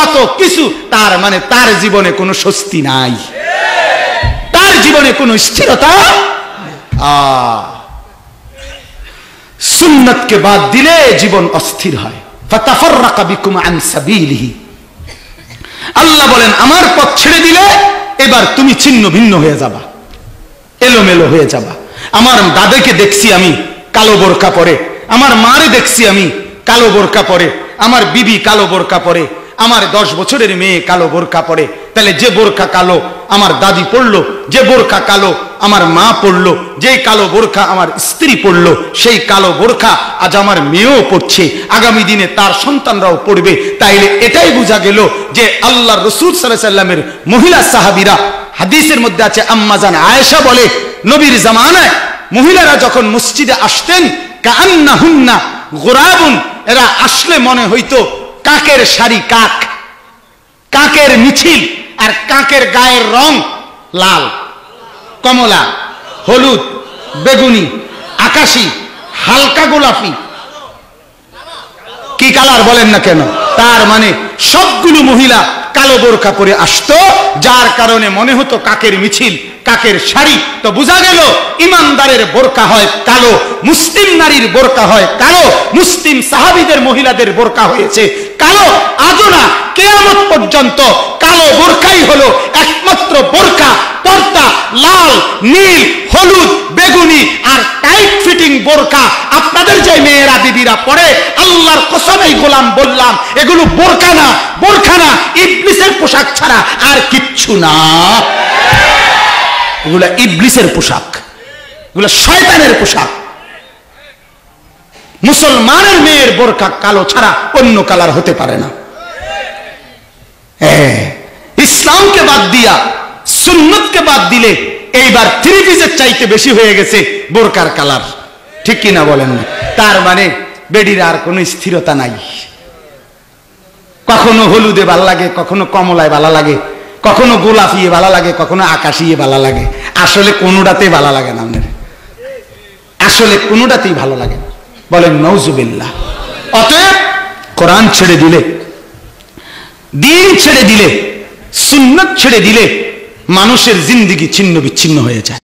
কত কিছু, তার মানে তার জীবনে কোনো স্বস্তি নাই, তার জীবনে কোনো স্থিরতা। সুন্নতকে বাদ দিলে জীবন অস্থির হয়। ফাতাফাররাকা বিকুম আন সাবিলিহি, আল্লাহ বলেন আমার পথ ছেড়ে দিলে এবার তুমি ছিন্ন ভিন্ন হয়ে যাবা, এলোমেলো হয়ে যাবা। আমার দাদাকে দেখছি আমি কালো বোরকা পরে, আমার মারে দেখছি আমি কালো বোরকা পরে, আমার বিবি কালো বোরকা পরে, আমার 10 বছরের মেয়ে কালো বোরকা পরে। তাহলে যে বোরকা কালো আমার দাদি পড়লো, যে বোরকা কালো আমার মা পড়লো, যে কালো বোরকা আমার স্ত্রী পড়লো, সেই কালো বোরকা আজ আমার মেয়েও পড়ছে, আগামী দিনে তার সন্তানরাও পড়বে। তাইলে এটাই বোঝা গেল যে আল্লাহ রাসূল সাল্লাল্লাহু আলাইহি ওয়াসাল্লামের মহিলা সাহাবীরা, হাদিসের মধ্যে আছে আম্মা জান আয়েশা বলে, নবীর জামানায় মহিলারা যখন মসজিদে আসতেন কাআন্নাহুন্না গুরাবুন, এরা আসলে মনে হইতো কাকের শাড়ি, কাক, কাকের মিছিল। আর কাকের গায়ের রং লাল, কমলা, হলুদ, বেগুনি, আকাশি, হালকা গোলাপি, কি কালার বলেন না কেন? তার মানে সবগুলো মহিলা কালো বোরকা পরে আসতো, যার কারণে মনে হতো কাকের মিছিল, কাকের শাড়ি। তো বোঝা গেল ইমানদারের বোরকা হয় কালো, মুসলিম নারীর বোরকা হয় কালো, মুসলিম সাহাবীদের মহিলাদের বোরকা হয়েছে কালো। আজও না, কিয়ামত পর্যন্ত কালো বোরকাই হলো একমাত্র বোরকা। পর্দা লাল, নীল, হলুদ, বেগুনি আর টাইট ফিটিং বোরকা আপনাদের যে মেয়েরা বিবিরা পরে, আল্লাহর কসমে গোলাম বললাম এগুলো বোরকা না, বোরকা না, ইবলিসের পোশাক ছাড়া আর কিচ্ছু না। এগুলা ইবলিসের পোশাক, এগুলা শয়তানের পোশাক। মুসলমানের মেয়ের বোরকা কালো ছাড়া অন্য কালার হতে পারে না। ইসলামকে বাদ দিয়া সুন্নতকে বাদ দিলে এইবার 3 পিসের চাইতে বেশি হয়ে গেছে বোরকার কালার, ঠিক কিনা বলেন না? তার মানে বেডির আর কোনো স্থিরতা নাই। কখনো হলুদে ভালো লাগে, কখনো কমলায় ভালো লাগে, কখনো গোলাপিয়ে ভালো লাগে, কখনো আকাশিয়ে ভালো লাগে। আসলে কোনোটাতেই ভালো লাগে না, আপনার আসলে কোনোটাতেই ভালো লাগে না, বলেন নাউজুবিল্লাহ। অতএব কোরআন ছেড়ে দিলে, দিন ছেড়ে দিলে, সুন্নাত ছেড়ে দিলে মানুষের জিন্দেগি ছিন্ন বিচ্ছিন্ন হয়ে যায়।